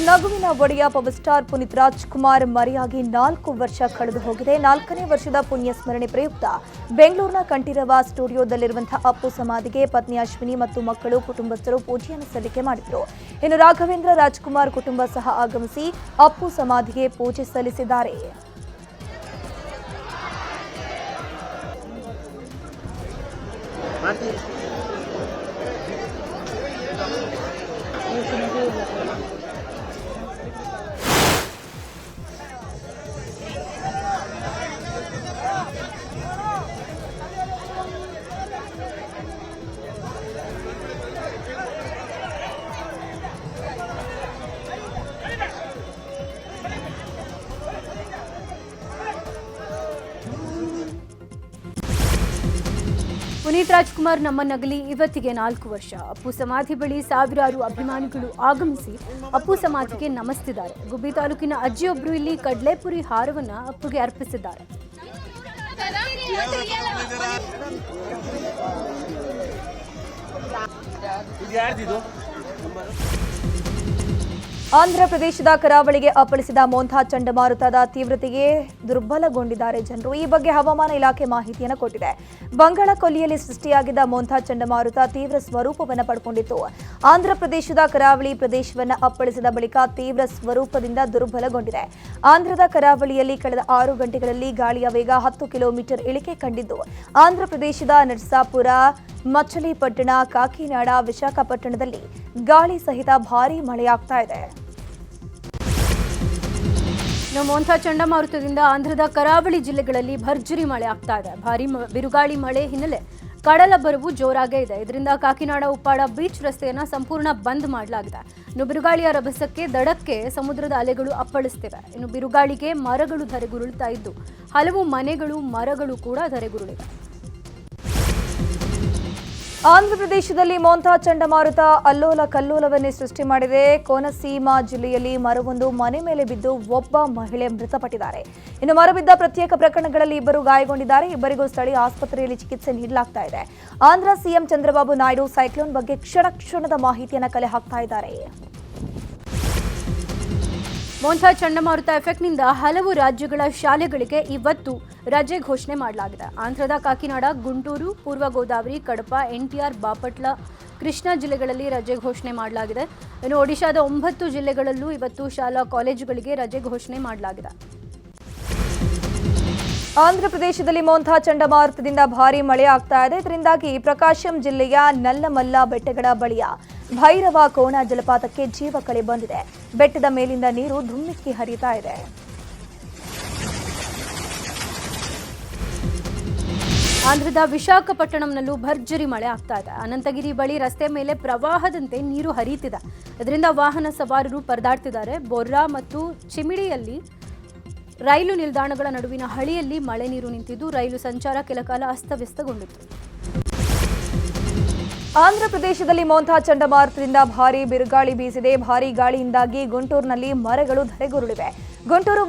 ನಗುವಿನ ಒಡೆಯ power star Puneeth Rajkumar ಮರೆಯಾಗಿ 4 ವರ್ಷ ಕಳೆದು ಹೋಗಿದೆ. 4ನೇ ವರ್ಷದ ಪುಣ್ಯ ಸ್ಮರಣೆ ಪ್ರಯುಕ್ತ ಬೆಂಗಳೂರಿನ ಕಂಠೀರವ ಸ್ಟುಡಿಯೋದಲ್ಲಿರುವಂತಹ ಅಪ್ಪು ಸಮಾಧಿಗೆ ಪತ್ನಿ ಅಶ್ವಿನಿ ಮತ್ತು ಮಕ್ಕಳು ಕುಟುಂಬಸ್ಥರು ಪೂಜೆಯನ್ನು ಸಲ್ಲಿಕೆ ಮಾಡಿದರು. ಇನ್ನು ರಾಘವೇಂದ್ರ ರಾಜ್ಕುಮಾರ್ ಕುಟುಂಬ ಸಹ ಆಗಮಿಸಿ ಅಪ್ಪು ಸಮಾಧಿಗೆ ಪೂಜೆ ಸಲ್ಲಿಸಿದ್ದಾರೆ. ಪುನೀತ್ ರಾಜ್ಕುಮಾರ್ ನಮ್ಮ ನಗಲಿ ಇವತ್ತಿಗೆ 4 ವರ್ಷ. ಅಪ್ಪು ಸಮಾಧಿ ಬಳಿ ಸಾವಿರಾರು ಅಭಿಮಾನಿಗಳು ಆಗಮಿಸಿ ಅಪ್ಪು ಸಮಾಧಿಗೆ ನಮಿಸಿದ್ದಾರೆ. ಗುಬ್ಬಿ ತಾಲೂಕಿನ ಅಜ್ಜಿಯೊಬ್ಬರು ಇಲ್ಲಿ ಕಡ್ಲೆಪುರಿ ಹಾರವನ್ನ ಅಪ್ಪುಗೆ ಅರ್ಪಿಸಿದ್ದಾರೆ. ಆಂಧ್ರಪ್ರದೇಶದ ಕರಾವಳಿಗೆ ಅಪ್ಪಳಿಸಿದ ಮೋಂಥಾ ಚಂಡಮಾರುತದ ತೀವ್ರತೆಗೆ ದುರ್ಬಲಗೊಂಡಿದ್ದಾರೆ ಜನರು. ಈ ಬಗ್ಗೆ ಹವಾಮಾನ ಇಲಾಖೆ ಮಾಹಿತಿಯನ್ನು ಕೊಟ್ಟಿದೆ. ಬಂಗಾಳ ಕೊಲ್ಲಿಯಲ್ಲಿ ಸೃಷ್ಟಿಯಾಗಿದ್ದ ಮೋಂಥಾ ಚಂಡಮಾರುತ ತೀವ್ರ ಸ್ವರೂಪವನ್ನು ಪಡ್ಕೊಂಡಿತ್ತು. ಆಂಧ್ರಪ್ರದೇಶದ ಕರಾವಳಿ ಪ್ರದೇಶವನ್ನು ಅಪ್ಪಳಿಸಿದ ಬಳಿಕ ತೀವ್ರ ಸ್ವರೂಪದಿಂದ ದುರ್ಬಲಗೊಂಡಿದೆ. ಆಂಧ್ರದ ಕರಾವಳಿಯಲ್ಲಿ ಕಳೆದ 6 ಗಂಟೆಗಳಲ್ಲಿ ಗಾಳಿಯ ವೇಗ 10 ಕಿಲೋಮೀಟರ್ ಇಳಿಕೆ ಕಂಡಿದ್ದು, ಆಂಧ್ರಪ್ರದೇಶದ ನರಸಾಪುರ, ಮಚಲಿಪಟ್ಟಣ, ಕಾಕಿನಾಡ, ವಿಶಾಖಪಟ್ಟಣದಲ್ಲಿ ಗಾಳಿ ಸಹಿತ ಭಾರೀ ಮಳೆಯಾಗ್ತಾ ಇದೆ. ಮೋಂಥಾ ಚಂಡಮಾರುತದಿಂದ ಆಂಧ್ರದ ಕರಾವಳಿ ಜಿಲ್ಲೆಗಳಲ್ಲಿ ಭರ್ಜರಿ ಮಳೆ ಆಗ್ತಾ ಇದೆ. ಭಾರೀ ಬಿರುಗಾಳಿ ಮಳೆ ಹಿನ್ನೆಲೆ ಕಡಲಬ್ಬರವು ಜೋರಾಗೇ ಇದೆ. ಇದರಿಂದ ಕಾಕಿನಾಡ ಉಪ್ಪಾಡ ಬೀಚ್ ರಸ್ತೆಯನ್ನು ಸಂಪೂರ್ಣ ಬಂದ್ ಮಾಡಲಾಗಿದೆ. ಇನ್ನು ಬಿರುಗಾಳಿಯ ರಭಸಕ್ಕೆ ದಡಕ್ಕೆ ಸಮುದ್ರದ ಅಲೆಗಳು ಅಪ್ಪಳಿಸ್ತಿವೆ. ಇನ್ನು ಬಿರುಗಾಳಿಗೆ ಮರಗಳು ಧರೆಗುರುಳ್ತಾ ಇದ್ದು ಹಲವು ಮನೆಗಳು ಮರಗಳು ಕೂಡ ಧರೆಗುರುಳಿವೆ. ಆಂಧ್ರಪ್ರದೇಶದಲ್ಲಿ ಮೋಂಥಾ ಚಂಡಮಾರುತ ಅಲ್ಲೋಲ ಕಲ್ಲೋಲವನ್ನೇ ಸೃಷ್ಟಿ ಮಾಡಿದೆ. ಕೋನಸೀಮಾ ಜಿಲ್ಲೆಯಲ್ಲಿ ಮರವೊಂದು ಮನೆ ಮೇಲೆ ಬಿದ್ದು ಒಬ್ಬ ಮಹಿಳೆ ಮೃತಪಟ್ಟಿದ್ದಾರೆ. ಇನ್ನು ಮರ ಬಿದ್ದ ಪ್ರತ್ಯೇಕ ಪ್ರಕರಣಗಳಲ್ಲಿ 2 ಗಾಯಗೊಂಡಿದ್ದಾರೆ. ಇಬ್ಬರಿಗೂ ಸ್ಥಳೀಯ ಆಸ್ಪತ್ರೆಯಲ್ಲಿ ಚಿಕಿತ್ಸೆ ನೀಡಲಾಗ್ತಾ ಇದೆ. ಆಂಧ್ರ ಸಿಎಂ ಚಂದ್ರಬಾಬು ನಾಯ್ಡು ಸೈಕ್ಲೋನ್ ಬಗ್ಗೆ ಕ್ಷಣದ ಮಾಹಿತಿಯನ್ನು ಕಲೆ ಹಾಕ್ತಾ ಇದ್ದಾರೆ. ಮೋಂಥಾ ಚಂಡಮಾರುತ ಎಫೆಕ್ಟ್ನಿಂದ ಹಲವು ರಾಜ್ಯಗಳ ಶಾಲೆಗಳಿಗೆ ಇವತ್ತು ರಜೆ ಘೋಷಣೆ ಮಾಡಲಾಗಿದೆ. ಆಂಧ್ರದ ಕಾಕಿನಾಡ, ಗುಂಟೂರು, ಪೂರ್ವ ಗೋದಾವರಿ, ಕಡಪ, NTR, ಬಾಪಟ್ಲ, ಕೃಷ್ಣಾ ಜಿಲ್ಲೆಗಳಲ್ಲಿ ರಜೆ ಘೋಷಣೆ ಮಾಡಲಾಗಿದೆ. ಇನ್ನು ಒಡಿಶಾದ 9 ಜಿಲ್ಲೆಗಳಲ್ಲೂ ಇವತ್ತು ಶಾಲಾ ಕಾಲೇಜುಗಳಿಗೆ ರಜೆ ಘೋಷಣೆ ಮಾಡಲಾಗಿದೆ. ಆಂಧ್ರಪ್ರದೇಶದಲ್ಲಿ ಮೋಂಥಾ ಚಂಡಮಾರುತದಿಂದ ಭಾರೀ ಮಳೆ ಆಗ್ತಾ ಇದೆ. ಇದರಿಂದಾಗಿ ಪ್ರಕಾಶಂ ಜಿಲ್ಲೆಯ ನಲ್ಲಮಲ್ಲ ಬೆಟ್ಟಗಳ ಬಳಿಯ ಭೈರವ ಕೋಣ ಜಲಪಾತಕ್ಕೆ ಜೀವ ಕಳೆ ಬಂದಿದೆ. ಬೆಟ್ಟದ ಮೇಲಿಂದ ನೀರು ಧುಮ್ಮಿಕ್ಕಿ ಹರಿಯುತ್ತಾ ಇದೆ. ಆಂಧ್ರದ ವಿಶಾಖಪಟ್ಟಣಂನಲ್ಲೂ ಭರ್ಜರಿ ಮಳೆ ಆಗ್ತಾ ಇದೆ. ಅನಂತಗಿರಿ ಬಳಿ ರಸ್ತೆ ಮೇಲೆ ಪ್ರವಾಹದಂತೆ ನೀರು ಹರಿಯುತ್ತಿದೆ. ಇದರಿಂದ ವಾಹನ ಸವಾರರು ಪರದಾಡ್ತಿದ್ದಾರೆ. ಬೊರ್ರಾ ಮತ್ತು ಚಿಮಿಡಿಯಲ್ಲಿ ರೈಲು ನಿಲ್ದಾಣಗಳ ನಡುವಿನ ಹಳಿಯಲ್ಲಿ ಮಳೆ ನೀರು ನಿಂತಿದ್ದು ರೈಲು ಸಂಚಾರ ಕೆಲಕಾಲ ಅಸ್ತವ್ಯಸ್ತಗೊಂಡಿತ್ತು. ಆಂಧ್ರಪ್ರದೇಶದಲ್ಲಿ ಮೋಂಥಾ ಚಂಡಮಾರುತದಿಂದ ಭಾರೀ ಬಿರುಗಾಳಿ ಬೀಸಿದೆ. ಭಾರೀ ಗಾಳಿಯಿಂದಾಗಿ ಗುಂಟೂರಿನಲ್ಲಿ ಮರಗಳು ಧರೆಗುರುಳಿವೆ. ಗುಂಟೂರು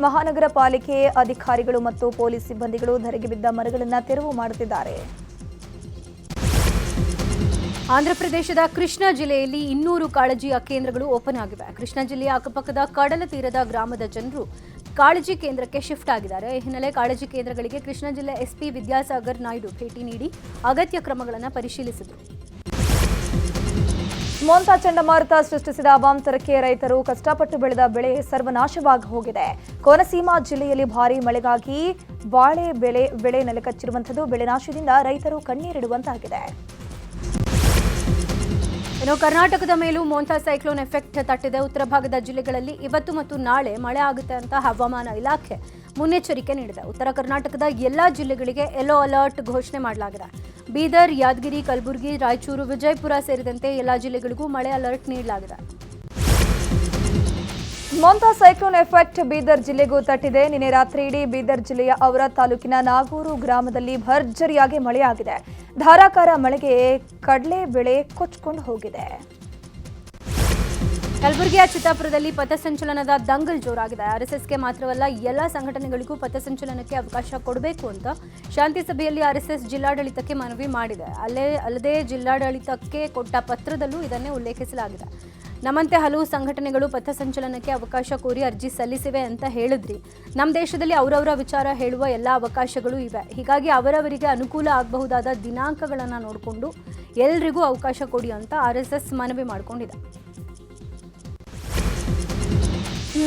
ಮಹಾನಗರ ಪಾಲಿಕೆ ಅಧಿಕಾರಿಗಳು ಮತ್ತು ಪೊಲೀಸ್ ಸಿಬ್ಬಂದಿಗಳು ಧರೆಗೆ ಬಿದ್ದ ಮರಗಳನ್ನು ತೆರವು ಮಾಡುತ್ತಿದ್ದಾರೆ. ಆಂಧ್ರಪ್ರದೇಶದ ಕೃಷ್ಣಾ ಜಿಲ್ಲೆಯಲ್ಲಿ 200 ಕಾಳಜಿಯ ಕೇಂದ್ರಗಳು ಓಪನ್ ಆಗಿವೆ. ಕೃಷ್ಣಾ ಜಿಲ್ಲೆಯ ಅಕ್ಕಪಕ್ಕದ ಕಡಲ ತೀರದ ಗ್ರಾಮದ ಜನರು ಕಾಳಜಿ ಕೇಂದ್ರಕ್ಕೆ ಶಿಫ್ಟ್ ಆಗಿದ್ದಾರೆ. ಈ ಹಿನ್ನೆಲೆ ಕಾಳಜಿ ಕೇಂದ್ರಗಳಿಗೆ ಕೃಷ್ಣಾ ಜಿಲ್ಲೆ SP ವಿದ್ಯಾಸಾಗರ್ ನಾಯ್ಡು ಭೇಟಿ ನೀಡಿ ಅಗತ್ಯ ಕ್ರಮಗಳನ್ನು ಪರಿಶೀಲಿಸಿದರು. ಮೋಂಥಾ ಚಂಡಮಾರುತ ಸೃಷ್ಟಿಸಿದ ಅವಾಂತರಕ್ಕೆ ರೈತರು ಕಷ್ಟಪಟ್ಟು ಬೆಳೆದ ಬೆಳೆ ಸರ್ವನಾಶವಾಗಿ ಹೋಗಿದೆ. ಕೋನಸೀಮಾ ಜಿಲ್ಲೆಯಲ್ಲಿ ಭಾರೀ ಮಳೆಗಾಗಿ ಬಾಳೆ ಬೆಳೆ ನೆಲಕಚ್ಚಿರುವಂಥದ್ದು. ಬೆಳೆ ನಾಶದಿಂದ ರೈತರು ಕಣ್ಣೀರಿಡುವಂತಾಗಿದೆ. ಇನ್ನು ಕರ್ನಾಟಕದ ಮೇಲೂ ಮೋಂಥಾ ಸೈಕ್ಲೋನ್ ಎಫೆಕ್ಟ್ ತಟ್ಟಿದೆ. ಉತ್ತರ ಭಾಗದ ಜಿಲ್ಲೆಗಳಲ್ಲಿ ಇವತ್ತು ಮತ್ತು ನಾಳೆ ಮಳೆ ಆಗುತ್ತೆ ಅಂತ ಹವಾಮಾನ ಇಲಾಖೆ ಮುನ್ನೆಚ್ಚರಿಕೆ ನೀಡಿದೆ. ಉತ್ತರ ಕರ್ನಾಟಕದ ಎಲ್ಲಾ ಜಿಲ್ಲೆಗಳಿಗೆ ಯೆಲ್ಲೋ ಅಲರ್ಟ್ ಘೋಷಣೆ ಮಾಡಲಾಗಿದೆ. ಬೀದರ್, ಯಾದಗಿರಿ, ಕಲಬುರಗಿ, ರಾಯಚೂರು, ವಿಜಯಪುರ ಸೇರಿದಂತೆ ಎಲ್ಲಾ ಜಿಲ್ಲೆಗಳಿಗೂ ಮಳೆ ಅಲರ್ಟ್ ನೀಡಲಾಗಿದೆ. ಮೋಂಥಾ ಸೈಕ್ಲೋನ್ ಎಫೆಕ್ಟ್ ಬೀದರ್ ಜಿಲ್ಲೆಗೂ ತಟ್ಟಿದೆ. ನಿನ್ನೆ ರಾತ್ರಿ ಇಡೀ ಬೀದರ್ ಜಿಲ್ಲೆಯ ಔರಾದ್ ತಾಲೂಕಿನ ನಾಗೂರು ಗ್ರಾಮದಲ್ಲಿ ಭರ್ಜರಿಯಾಗಿ ಮಳೆಯಾಗಿದೆ. ಧಾರಾಕಾರ ಮಳೆಗೆ ಕಡಲೆ ಬೆಳೆ ಕೊಚ್ಚಿಕೊಂಡು ಹೋಗಿದೆ. ಕಲಬುರಗಿಯ ಚಿತ್ತಾಪುರದಲ್ಲಿ ಪಥಸಂಚಲನದ ದಂಗಲ್ ಜೋರಾಗಿದೆ. ಆರ್ಎಸ್ಎಸ್ಗೆ ಮಾತ್ರವಲ್ಲ ಎಲ್ಲ ಸಂಘಟನೆಗಳಿಗೂ ಪಥಸಂಚಲನಕ್ಕೆ ಅವಕಾಶ ಕೊಡಬೇಕು ಅಂತ ಶಾಂತಿ ಸಭೆಯಲ್ಲಿ ಆರ್ಎಸ್ಎಸ್ ಜಿಲ್ಲಾಡಳಿತಕ್ಕೆ ಮನವಿ ಮಾಡಿದೆ. ಅಲ್ಲದೆ ಜಿಲ್ಲಾಡಳಿತಕ್ಕೆ ಕೊಟ್ಟ ಪತ್ರದಲ್ಲೂ ಇದನ್ನೇ ಉಲ್ಲೇಖಿಸಲಾಗಿದೆ. ನಮ್ಮಂತೆ ಹಲವು ಸಂಘಟನೆಗಳು ಪಥಸಂಚಲನಕ್ಕೆ ಅವಕಾಶ ಕೋರಿ ಅರ್ಜಿ ಸಲ್ಲಿಸಿವೆ ಅಂತ ಹೇಳಿದ್ರಿ. ನಮ್ಮ ದೇಶದಲ್ಲಿ ಅವರವರ ವಿಚಾರ ಹೇಳುವ ಎಲ್ಲ ಅವಕಾಶಗಳು ಇವೆ. ಹೀಗಾಗಿ ಅವರವರಿಗೆ ಅನುಕೂಲ ಆಗಬಹುದಾದ ದಿನಾಂಕಗಳನ್ನು ನೋಡಿಕೊಂಡು ಎಲ್ರಿಗೂ ಅವಕಾಶ ಕೊಡಿ ಅಂತ RSS ಮನವಿ ಮಾಡಿಕೊಂಡಿದೆ.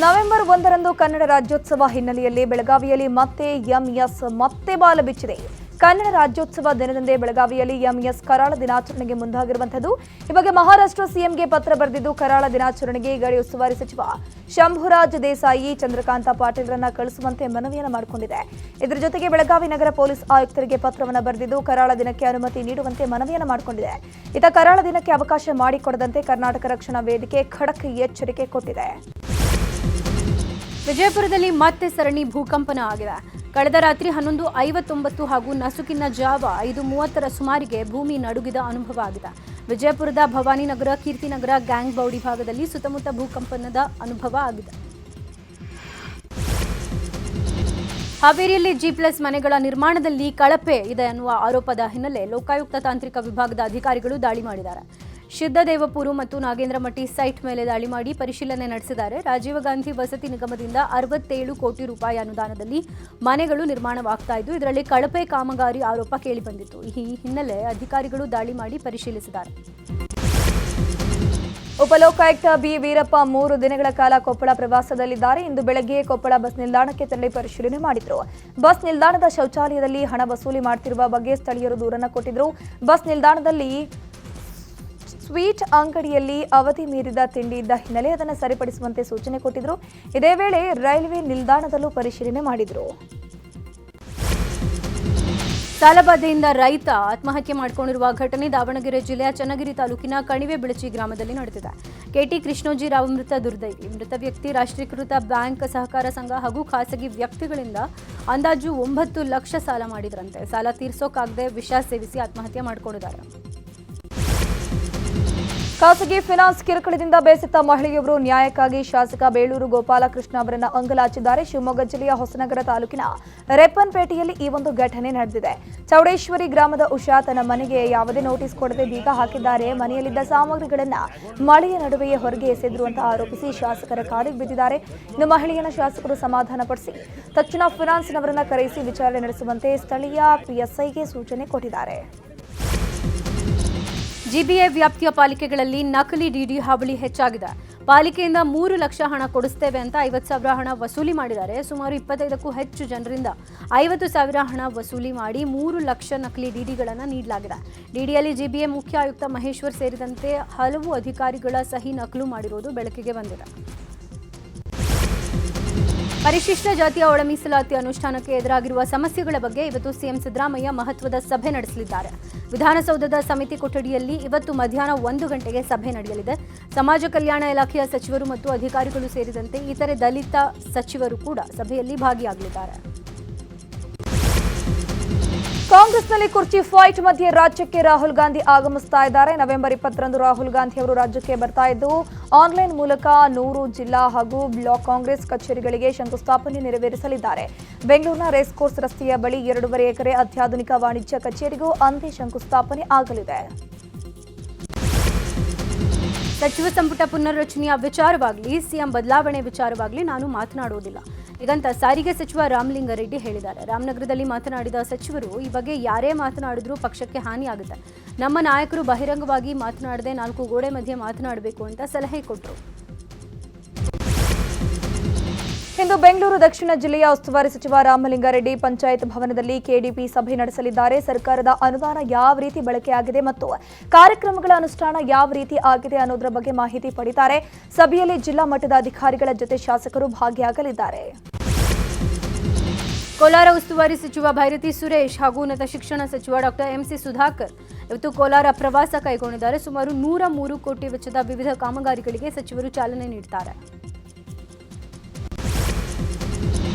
ನವೆಂಬರ್ 1ರಂದು ಕನ್ನಡ ರಾಜ್ಯೋತ್ಸವ ಹಿನ್ನೆಲೆಯಲ್ಲಿ ಬೆಳಗಾವಿಯಲ್ಲಿ ಮತ್ತೆ ಎಂಎಸ್ ಮತ್ತೆ ಬಾಲ ಬಿಚ್ಚಿದೆ. ಕನ್ನಡ ರಾಜ್ಯೋತ್ಸವ ದಿನದಂದೇ ಬೆಳಗಾವಿಯಲ್ಲಿ ಎಂಎಸ್ ಕರಾಳ ದಿನಾಚರಣೆಗೆ ಮುಂದಾಗಿರುವಂಥದ್ದು. ಈ ಬಗ್ಗೆ ಮಹಾರಾಷ್ಟ್ರ ಸಿಎಂಗೆ ಪತ್ರ ಬರೆದಿದ್ದು ಕರಾಳ ದಿನಾಚರಣೆಗೆ ಗಡಿ ಉಸ್ತುವಾರಿ ಸಚಿವ ಶಂಭುರಾಜ್ ದೇಸಾಯಿ ಚಂದ್ರಕಾಂತ ಪಾಟೀಲ್ರನ್ನ ಕಳಿಸುವಂತೆ ಮನವಿಯನ್ನು ಮಾಡಿಕೊಂಡಿದೆ. ಇದರ ಜೊತೆಗೆ ಬೆಳಗಾವಿ ನಗರ ಪೊಲೀಸ್ ಆಯುಕ್ತರಿಗೆ ಪತ್ರವನ್ನು ಬರೆದಿದ್ದು ಕರಾಳ ದಿನಕ್ಕೆ ಅನುಮತಿ ನೀಡುವಂತೆ ಮನವಿಯನ್ನು ಮಾಡಿಕೊಂಡಿದೆ. ಇತ್ತ ಕರಾಳ ದಿನಕ್ಕೆ ಅವಕಾಶ ಮಾಡಿಕೊಡದಂತೆ ಕರ್ನಾಟಕ ರಕ್ಷಣಾ ವೇದಿಕೆ ಖಡಕ್ ಎಚ್ಚರಿಕೆ ಕೊಟ್ಟಿದೆ. ವಿಜಯಪುರದಲ್ಲಿ ಮತ್ತೆ ಸರಣಿ ಭೂಕಂಪನ ಆಗಿದೆ. ಕಳೆದ ರಾತ್ರಿ 11:59 ಹಾಗೂ ನಸುಕಿನ ಜಾವ 5:30 ಸುಮಾರಿಗೆ ಭೂಮಿ ನಡುಗಿದ ಅನುಭವ ಆಗಿದೆ. ವಿಜಯಪುರದ ಭವಾನಿನಗರ, ಕೀರ್ತಿನಗರ, ಗ್ಯಾಂಗ್ ಬೌಡಿ ಭಾಗದಲ್ಲಿ ಸುತ್ತಮುತ್ತ ಭೂಕಂಪನದ ಅನುಭವ ಆಗಿದೆ. ಹಾವೇರಿಯಲ್ಲಿ G+ ಮನೆಗಳ ನಿರ್ಮಾಣದಲ್ಲಿ ಕಳಪೆ ಇದೆ ಅನ್ನುವ ಆರೋಪದ ಹಿನ್ನೆಲೆ ಲೋಕಾಯುಕ್ತ ತಾಂತ್ರಿಕ ವಿಭಾಗದ ಅಧಿಕಾರಿಗಳು ದಾಳಿ ಮಾಡಿದ್ದಾರೆ. ಸಿದ್ದದೇವಪುರ ಮತ್ತು ನಾಗೇಂದ್ರಮಟ್ಟಿ ಸೈಟ್ ಮೇಲೆ ದಾಳಿ ಮಾಡಿ ಪರಿಶೀಲನೆ ನಡೆಸಿದ್ದಾರೆ. ರಾಜೀವ್ ಗಾಂಧಿ ವಸತಿ ನಿಗಮದಿಂದ 67 ಕೋಟಿ ರೂಪಾಯಿ ಅನುದಾನದಲ್ಲಿ ಮನೆಗಳು ನಿರ್ಮಾಣವಾಗ್ತಾ ಇದ್ದು, ಇದರಲ್ಲಿ ಕಳಪೆ ಕಾಮಗಾರಿ ಆರೋಪ ಕೇಳಿಬಂದಿತ್ತು. ಈ ಹಿನ್ನೆಲೆ ಅಧಿಕಾರಿಗಳು ದಾಳಿ ಮಾಡಿ ಪರಿಶೀಲಿಸಿದ್ದಾರೆ. ಉಪಲೋಕಾಯುಕ್ತ ಬಿ ವೀರಪ್ಪ 3 ದಿನಗಳ ಕಾಲ ಕೊಪ್ಪಳ ಪ್ರವಾಸದಲ್ಲಿದ್ದಾರೆ. ಇಂದು ಬೆಳಗ್ಗೆ ಕೊಪ್ಪಳ ಬಸ್ ನಿಲ್ದಾಣಕ್ಕೆ ತೆರಳಿ ಪರಿಶೀಲನೆ ಮಾಡಿದ್ರು. ಬಸ್ ನಿಲ್ದಾಣದ ಶೌಚಾಲಯದಲ್ಲಿ ಹಣ ವಸೂಲಿ ಮಾಡುತ್ತಿರುವ ಬಗ್ಗೆ ಸ್ಥಳೀಯರು ದೂರನ್ನು ಕೊಟ್ಟಿದ್ರು. ಬಸ್ ನಿಲ್ದಾಣದಲ್ಲಿ ಸ್ವೀಟ್ ಅಂಗಡಿಯಲ್ಲಿ ಅವಧಿ ಮೀರಿದ ತಿಂಡಿ ಇದ್ದ ಹಿನ್ನೆಲೆ ಅದನ್ನು ಸರಿಪಡಿಸುವಂತೆ ಸೂಚನೆ ಕೊಟ್ಟಿದ್ರು. ಇದೇ ವೇಳೆ ರೈಲ್ವೆ ನಿಲ್ದಾಣದಲ್ಲೂ ಪರಿಶೀಲನೆ ಮಾಡಿದ್ರು. ಸಾಲಬಾಧೆಯಿಂದ ರೈತ ಆತ್ಮಹತ್ಯೆ ಮಾಡಿಕೊಂಡಿರುವ ಘಟನೆ ದಾವಣಗೆರೆ ಜಿಲ್ಲೆಯ ಚನ್ನಗಿರಿ ತಾಲೂಕಿನ ಕಣಿವೆ ಬಿಳಚಿ ಗ್ರಾಮದಲ್ಲಿ ನಡೆದಿದೆ. KT ಕೃಷ್ಣೋಜಿರಾವ್ ಮೃತ ದುರ್ದೈವಿ. ಮೃತ ವ್ಯಕ್ತಿ ರಾಷ್ಟ್ರೀಕೃತ ಬ್ಯಾಂಕ್, ಸಹಕಾರ ಸಂಘ ಹಾಗೂ ಖಾಸಗಿ ವ್ಯಕ್ತಿಗಳಿಂದ ಅಂದಾಜು 9 ಲಕ್ಷ ಸಾಲ ಮಾಡಿದ್ರಂತೆ. ಸಾಲ ತೀರ್ಸೋಕಾಗದೆ ವಿಷ ಸೇವಿಸಿ ಆತ್ಮಹತ್ಯೆ ಮಾಡಿಕೊಂಡಿದ್ದಾರೆ. ಖಾಸಗಿ ಫೈನಾನ್ಸ್ ಕಿರುಕುಳದಿಂದ ಬೇಸತ್ತ ಮಹಿಳೆಯೊಬ್ಬರು ನ್ಯಾಯಕ್ಕಾಗಿ ಶಾಸಕ ಬೇಳೂರು ಗೋಪಾಲಕೃಷ್ಣ ಅವರನ್ನು ಅಂಗಲಾಚಿದ್ದಾರೆ. ಶಿವಮೊಗ್ಗ ಜಿಲ್ಲೆಯ ಹೊಸನಗರ ತಾಲೂಕಿನ ರೇಪನ್ಪೇಟೆಯಲ್ಲಿ ಈ ಒಂದು ಘಟನೆ ನಡೆದಿದೆ. ಚೌಡೇಶ್ವರಿ ಗ್ರಾಮದ ಉಷಾ ತನ್ನ ಮನೆಗೆ ಯಾವುದೇ ನೋಟಿಸ್ ಕೊಡದೆ ಬೀಗ ಹಾಕಿದ್ದಾರೆ. ಮನೆಯಲ್ಲಿದ್ದ ಸಾಮಗ್ರಿಗಳನ್ನು ಮಳೆಯ ನಡುವೆಯೇ ಹೊರಗೆ ಎಸೆದ್ರು ಅಂತ ಆರೋಪಿಸಿ ಶಾಸಕರ ಕಾಲಿಗೆ ಬಿದ್ದಿದ್ದಾರೆ. ಇನ್ನು ಮಹಿಳೆಯನ್ನ ಶಾಸಕರು ಸಮಾಧಾನಪಡಿಸಿ ತಕ್ಷಣ ಫೈನಾನ್ಸ್ನವರನ್ನ ಕರೆಸಿ ವಿಚಾರಣೆ ನಡೆಸುವಂತೆ ಸ್ಥಳೀಯ PSIಗೆ ಸೂಚನೆ ಕೊಟ್ಟಿದ್ದಾರೆ. GBA ವ್ಯಾಪ್ತಿಯ ಪಾಲಿಕೆಗಳಲ್ಲಿ ನಕಲಿ DD ಹಾವಳಿ ಹೆಚ್ಚಾಗಿದೆ. ಪಾಲಿಕೆಯಿಂದ 3 ಲಕ್ಷ ಹಣ ಕೊಡಿಸ್ತೇವೆ ಅಂತ 50,000 ಹಣ ವಸೂಲಿ ಮಾಡಿದ್ದಾರೆ. ಸುಮಾರು 25ಕ್ಕೂ ಹೆಚ್ಚು ಜನರಿಂದ 50,000 ಹಣ ವಸೂಲಿ ಮಾಡಿ 3 ಲಕ್ಷ ನಕಲಿ DDಗಳನ್ನು ನೀಡಲಾಗಿದೆ. DDಯಲ್ಲಿ GBA ಮುಖ್ಯ ಆಯುಕ್ತ ಮಹೇಶ್ವರ್ ಸೇರಿದಂತೆ ಹಲವು ಅಧಿಕಾರಿಗಳ ಸಹಿ ನಕಲು ಮಾಡಿರುವುದು ಬೆಳಕಿಗೆ ಬಂದಿದೆ. ಪರಿಶಿಷ್ಟ ಜಾತಿಯ ಒಳ ಮೀಸಲಾತಿ ಅನುಷ್ಠಾನಕ್ಕೆ ಎದುರಾಗಿರುವ ಸಮಸ್ಯೆಗಳ ಬಗ್ಗೆ ಇವತ್ತು ಸಿಎಂ ಸಿದ್ದರಾಮಯ್ಯ ಮಹತ್ವದ ಸಭೆ ನಡೆಸಲಿದ್ದಾರೆ. ವಿಧಾನಸೌಧದ ಸಮಿತಿ ಕೊಠಡಿಯಲ್ಲಿ ಇವತ್ತು ಮಧ್ಯಾಹ್ನ 1 ಗಂಟೆಗೆ ಸಭೆ ನಡೆಯಲಿದೆ. ಸಮಾಜ ಕಲ್ಯಾಣ ಇಲಾಖೆಯ ಸಚಿವರು ಮತ್ತು ಅಧಿಕಾರಿಗಳು ಸೇರಿದಂತೆ ಇತರೆ ದಲಿತ ಸಚಿವರು ಕೂಡ ಸಭೆಯಲ್ಲಿ ಭಾಗಿಯಾಗಲಿದ್ದಾರೆ. ಕಾಂಗ್ರೆಸ್ನಲ್ಲಿ ಕುರ್ಚಿ ಫೈಟ್ ಮಧ್ಯೆ ರಾಜ್ಯಕ್ಕೆ ರಾಹುಲ್ ಗಾಂಧಿ ಆಗಮಿಸ್ತಾ ಇದ್ದಾರೆ. ನವೆಂಬರ್ 20ರಂದು ರಾಹುಲ್ ಗಾಂಧಿ ಅವರು ರಾಜ್ಯಕ್ಕೆ ಬರ್ತಾ ಇದ್ದು ಆನ್ಲೈನ್ ಮೂಲಕ 100 ಜಿಲ್ಲಾ ಹಾಗೂ ಬ್ಲಾಕ್ ಕಾಂಗ್ರೆಸ್ ಕಚೇರಿಗಳಿಗೆ ಶಂಕುಸ್ಥಾಪನೆ ನೆರವೇರಿಸಲಿದ್ದಾರೆ. ಬೆಂಗಳೂರಿನ ರೇಸ್ ಕೋರ್ಸ್ ರಸ್ತೆಯ ಬಳಿ 2.5 ಎಕರೆ ಅತ್ಯಾಧುನಿಕ ವಾಣಿಜ್ಯ ಕಚೇರಿಗೂ ಅಂದೇ ಶಂಕುಸ್ಥಾಪನೆ ಆಗಲಿದೆ. ಸಚಿವ ಸಂಪುಟ ಪುನರ್ರಚನೆಯ ವಿಚಾರವಾಗಲಿ, ಸಿಎಂ ಬದಲಾವಣೆ ವಿಚಾರವಾಗಲಿ ನಾನು ಮಾತನಾಡುವುದಿಲ್ಲ ಈಗಂತ ಸಾರಿಗೆ ಸಚಿವ ರಾಮಲಿಂಗಾರೆಡ್ಡಿ ಹೇಳಿದ್ದಾರೆ. ರಾಮನಗರದಲ್ಲಿ ಮಾತನಾಡಿದ ಸಚಿವರು, ಈ ಬಗ್ಗೆ ಯಾರೇ ಮಾತನಾಡಿದ್ರೂ ಪಕ್ಷಕ್ಕೆ ಹಾನಿಯಾಗುತ್ತೆ. ನಮ್ಮ ನಾಯಕರು ಬಹಿರಂಗವಾಗಿ ಮಾತನಾಡದೆ 4 ಗೋಡೆ ಮಧ್ಯೆ ಮಾತನಾಡಬೇಕು ಅಂತ ಸಲಹೆ ಕೊಟ್ಟರು. ಇಂದು ಬೆಂಗಳೂರು ದಕ್ಷಿಣ ಜಿಲ್ಲೆಯ ಉಸ್ತುವಾರಿ ಸಚಿವ ರಾಮಲಿಂಗಾರೆಡ್ಡಿ ಪಂಚಾಯತ್ ಭವನದಲ್ಲಿ KDP ಸಭೆ ನಡೆಸಲಿದ್ದಾರೆ. ಸರ್ಕಾರದ ಅನುದಾನ ಯಾವ ರೀತಿ ಬಳಕೆಯಾಗಿದೆ ಮತ್ತು ಕಾರ್ಯಕ್ರಮಗಳ ಅನುಷ್ಠಾನ ಯಾವ ರೀತಿ ಆಗಿದೆ ಅನ್ನೋದರ ಬಗ್ಗೆ ಮಾಹಿತಿ ಪಡೆಯುತ್ತಾರೆ. ಸಭೆಯಲ್ಲಿ ಜಿಲ್ಲಾ ಮಟ್ಟದ ಅಧಿಕಾರಿಗಳ ಜೊತೆ ಶಾಸಕರು ಭಾಗಿಯಾಗಲಿದ್ದಾರೆ. ಕೋಲಾರ ಉಸ್ತುವಾರಿ ಸಚಿವ ಭೈರತಿ ಸುರೇಶ್ ಹಾಗೂ ಉನ್ನತ ಶಿಕ್ಷಣ ಸಚಿವ ಡಾಕ್ಟರ್ MC ಸುಧಾಕರ್ ಇವತ್ತು ಕೋಲಾರ ಪ್ರವಾಸ ಕೈಗೊಂಡಿದ್ದಾರೆ. ಸುಮಾರು 103 ಕೋಟಿ ವೆಚ್ಚದ ವಿವಿಧ ಕಾಮಗಾರಿಗಳಿಗೆ ಸಚಿವರು ಚಾಲನೆ ನೀಡುತ್ತಾರೆ.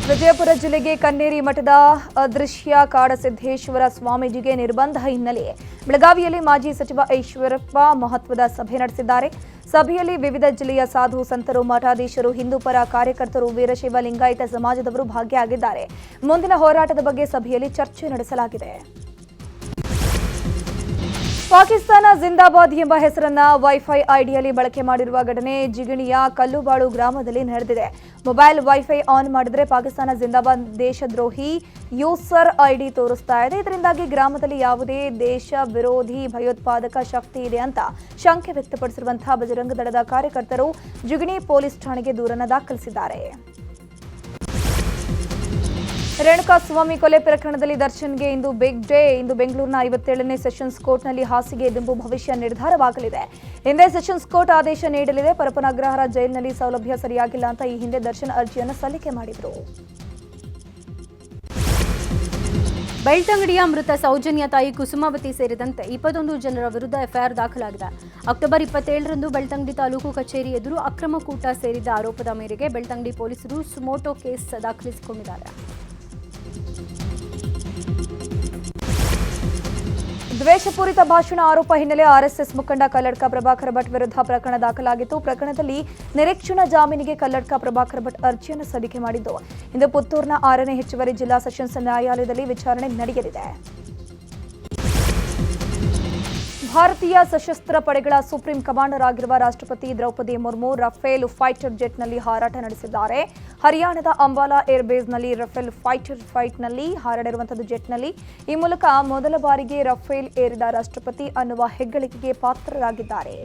ವಿಜಯಪುರ ಜಿಲ್ಲೆಗೆ ಕನ್ನೇರಿ ಮಠದ ಅದೃಶ್ಯ ಕಾಡಸಿದ್ದೇಶ್ವರ ಸ್ವಾಮೀಜಿಗೆ ನಿರ್ಬಂಧ ಹಿನ್ನೆಲೆ ಬೆಳಗಾವಿಯಲ್ಲಿ ಮಾಜಿ ಸಚಿವ ಈಶ್ವರಪ್ಪ ಮಹತ್ವದ ಸಭೆ ನಡೆಸಿದ್ದಾರೆ. ಸಭೆಯಲ್ಲಿ ವಿವಿಧ ಜಿಲ್ಲೆಯ ಸಾಧು ಸಂತರು, ಮಠಾಧೀಶರು, ಹಿಂದೂಪರ ಕಾರ್ಯಕರ್ತರು, ವೀರಶೈವ ಲಿಂಗಾಯತ ಸಮಾಜದವರು ಭಾಗಿಯಾಗಿದ್ದಾರೆ. ಮುಂದಿನ ಹೋರಾಟದ ಬಗ್ಗೆ ಸಭೆಯಲ್ಲಿ ಚರ್ಚೆ ನಡೆಸಲಾಗಿದೆ. ಪಾಕಿಸ್ತಾನ ಜಿಂದಾಬಾದ್ ಎಂಬ ಹೆಸರನ್ನ ವೈಫೈ ಐಡಿಯಲ್ಲಿ ಬಳಕೆ ಮಾಡಿರುವ ಘಟನೆ ಜಿಗಣಿಯ ಕಲ್ಲುಬಾಳು ಗ್ರಾಮದಲ್ಲಿ ನಡೆದಿದೆ. ಮೊಬೈಲ್ ವೈಫೈ ಆನ್ ಮಾಡಿದ್ರೆ ಪಾಕಿಸ್ತಾನ ಜಿಂದಾಬಾದ್ ದೇಶದ್ರೋಹಿ ಯೂಸರ್ ಐಡಿ ತೋರಿಸ್ತಾ ಇದೆ. ಇದರಿಂದಾಗಿ ಗ್ರಾಮದಲ್ಲಿ ಯಾವುದೇ ದೇಶ ವಿರೋಧಿ ಭಯೋತ್ಪಾದಕ ಶಕ್ತಿ ಇದೆ ಅಂತ ಶಂಕೆ ವ್ಯಕ್ತಪಡಿಸಿರುವಂತಹ ಬಜರಂಗ ದಳದ ಕಾರ್ಯಕರ್ತರು ಜಿಗಣಿ ಪೊಲೀಸ್ ಠಾಣೆಗೆ ದೂರನ್ನು ದಾಖಲಿಸಿದ್ದಾರೆ. ರೇಣುಕಾಸ್ವಾಮಿ ಕೊಲೆ ಪ್ರಕರಣದಲ್ಲಿ ದರ್ಶನ್ಗೆ ಇಂದು ಬಿಗ್ ಡೇ. ಇಂದು ಬೆಂಗಳೂರಿನ 57ನೇ ಸೆಷನ್ಸ್ ಕೋರ್ಟ್ನಲ್ಲಿ ಹಾಸಿಗೆ ದಿಂಬು ಭವಿಷ್ಯ ನಿರ್ಧಾರವಾಗಲಿದೆ. ಹಿಂದೆ ಸೆಷನ್ಸ್ ಕೋರ್ಟ್ ಆದೇಶ ನೀಡಲಿದೆ. ಪರಪ್ಪನ ಅಗ್ರಹಾರ ಜೈಲಿನಲ್ಲಿ ಸೌಲಭ್ಯ ಸರಿಯಾಗಿಲ್ಲ ಅಂತ ಈ ಹಿಂದೆ ದರ್ಶನ್ ಅರ್ಜಿಯನ್ನು ಸಲ್ಲಿಕೆ ಮಾಡಿದ್ರು. ಬೆಳ್ತಂಗಡಿಯ ಮೃತ ಸೌಜನ್ಯ ತಾಯಿ ಕುಸುಮಾವತಿ ಸೇರಿದಂತೆ 21 ಜನರ ವಿರುದ್ಧ ಎಫ್ಐಆರ್ ದಾಖಲಾಗಿದೆ. ಅಕ್ಟೋಬರ್ 27ರಂದು ಬೆಳ್ತಂಗಡಿ ತಾಲೂಕು ಕಚೇರಿ ಎದುರು ಅಕ್ರಮ ಕೂಟ ಸೇರಿದ್ದ ಆರೋಪದ ಮೇರೆಗೆ ಬೆಳ್ತಂಗಡಿ ಪೊಲೀಸರು ಸುಮೋಟೋ ಕೇಸ್ ದಾಖಲಿಸಿಕೊಂಡಿದ್ದಾರೆ. ದ್ವೇಷಪೂರಿತ ಭಾಷಣ ಆರೋಪ ಹಿನ್ನೆಲೆ ಆರ್ಎಸ್ಎಸ್ ಮುಖಂಡ ಕಲ್ಲಡ್ಕ ಪ್ರಭಾಕರ ಭಟ್ ವಿರುದ್ಧ ಪ್ರಕರಣ ದಾಖಲಾಗಿತ್ತು. ಪ್ರಕರಣದಲ್ಲಿ ನಿರೀಕ್ಷಣಾ ಜಾಮೀನಿಗೆ ಕಲ್ಲಡ್ಕ ಪ್ರಭಾಕರ ಭಟ್ ಅರ್ಜಿಯನ್ನು ಸಲ್ಲಿಕೆ ಮಾಡಿದ್ದು, ಇಂದು ಪುತ್ತೂರಿನ 6ನೇ ಹೆಚ್ಚುವರಿ ಜಿಲ್ಲಾ ಸೆಷನ್ಸ್ ನ್ಯಾಯಾಲಯದಲ್ಲಿ ವಿಚಾರಣೆ ನಡೆಯಲಿದೆ. ಭಾರತೀಯ ಸಶಸ್ತ್ರ ಪಡೆಗಳ ಸುಪ್ರೀಂ ಕಮಾಂಡರ್ ಆಗಿರುವ ರಾಷ್ಟ್ರಪತಿ ದ್ರೌಪದಿ ಮುರ್ಮು ರಫೇಲ್ ಫೈಟರ್ ಜೆಟ್ನಲ್ಲಿ ಹಾರಾಟ ನಡೆಸಿದ್ದಾರೆ. ಹರಿಯಾಣದ ಅಂಬಾಲಾ ಏರ್ಬೇಸ್ನಲ್ಲಿ ರಫೇಲ್ ಫೈಟರ್ ಫ್ಲೈಟ್ನಲ್ಲಿ ಹಾರಾಡಿರುವಂತಹ ಜೆಟ್ನಲ್ಲಿ ಈ ಮೂಲಕ ಮೊದಲ ಬಾರಿಗೆ ರಫೇಲ್ ಏರಿದ ರಾಷ್ಟ್ರಪತಿ ಅನ್ನುವ ಹೆಗ್ಗಳಿಕೆಗೆ ಪಾತ್ರರಾಗಿದ್ದಾರೆ.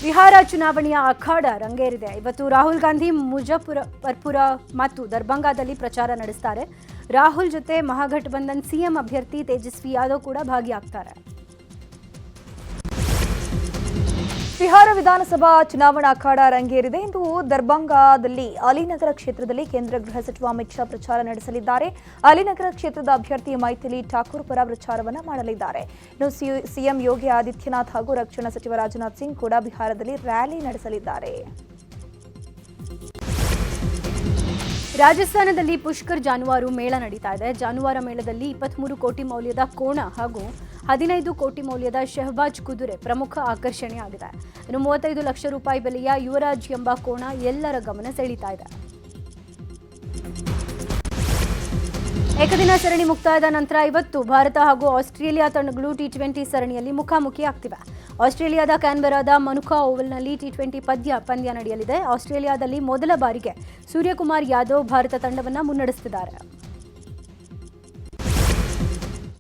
ಬಿಹಾರ ಚುನಾವಣೆಯ ಅಖಾಡ ರಂಗೇರಿದೆ. ಇವತ್ತು ರಾಹುಲ್ ಗಾಂಧಿ ಮುಜಫರ್ಪುರ ಮತ್ತು ದರ್ಭಂಗಾದಲ್ಲಿ ಪ್ರಚಾರ ನಡೆಸ್ತಾರೆ. ರಾಹುಲ್ ಜೊತೆ ಮಹಾಗಠಬಂಧನ್ ಸಿಎಂ ಅಭ್ಯರ್ಥಿ ತೇಜಸ್ವಿ ಯಾದವ್ ಕೂಡ ಭಾಗಿಯಾಗ್ತಾರೆ. ಬಿಹಾರ ವಿಧಾನಸಭಾ ಚುನಾವಣಾ ಅಖಾಡ ರಂಗೇರಿದೆ. ಇಂದು ದರ್ಭಂಗಾದಲ್ಲಿ ಅಲಿನಗರ ಕ್ಷೇತ್ರದಲ್ಲಿ ಕೇಂದ್ರ ಗೃಹ ಸಚಿವ ಅಮಿತ್ ಶಾ ಪ್ರಚಾರ ನಡೆಸಲಿದ್ದಾರೆ. ಅಲಿನಗರ ಕ್ಷೇತ್ರದ ಅಭ್ಯರ್ಥಿ ಮೈಥಿಲಿ ಠಾಕೂರ್ ಪರ ಪ್ರಚಾರವನ್ನು ಮಾಡಲಿದ್ದಾರೆ. ಇನ್ನು ಸಿಎಂ ಯೋಗಿ ಆದಿತ್ಯನಾಥ್ ಹಾಗೂ ರಕ್ಷಣಾ ಸಚಿವ ರಾಜನಾಥ್ ಸಿಂಗ್ ಕೂಡ ಬಿಹಾರದಲ್ಲಿ ರ್ಯಾಲಿ ನಡೆಸಲಿದ್ದಾರೆ. ರಾಜಸ್ಥಾನದಲ್ಲಿ ಪುಷ್ಕರ್ ಜಾನುವಾರು ಮೇಳ ನಡೀತಾ ಇದೆ. ಜಾನುವಾರು ಮೇಳದಲ್ಲಿ 23 ಕೋಟಿ ಮೌಲ್ಯದ ಕೋಣ ಹಾಗೂ 15 ಕೋಟಿ ಮೌಲ್ಯದ ಶಹಬಾಜ್ ಕುದುರೆ ಪ್ರಮುಖ ಆಕರ್ಷಣೆಯಾಗಿದೆ. ಇನ್ನು 35 ಲಕ್ಷ ರೂಪಾಯಿ ಬೆಲೆಯ ಯುವರಾಜ್ ಎಂಬ ಕೋಣ ಎಲ್ಲರ ಗಮನ ಸೆಳೀತಾ ಇದೆ. ಏಕದಿನ ಸರಣಿ ಮುಕ್ತಾಯದ ನಂತರ ಇವತ್ತು ಭಾರತ ಹಾಗೂ ಆಸ್ಟ್ರೇಲಿಯಾ ತಂಡಗಳು ಟಿ20 ಸರಣಿಯಲ್ಲಿ ಮುಖಾಮುಖಿ ಆಗ್ತಿವೆ. ಆಸ್ಟ್ರೇಲಿಯಾದ ಕ್ಯಾನ್ಬೆರಾದ ಮನುಕಾ ಓವಲ್ನಲ್ಲಿ ಟಿ20 ಪಂದ್ಯ ನಡೆಯಲಿದೆ. ಆಸ್ಟ್ರೇಲಿಯಾದಲ್ಲಿ ಮೊದಲ ಬಾರಿಗೆ ಸೂರ್ಯಕುಮಾರ್ ಯಾದವ್ ಭಾರತ ತಂಡವನ್ನು ಮುನ್ನಡೆಸುತ್ತಿದ್ದಾರೆ.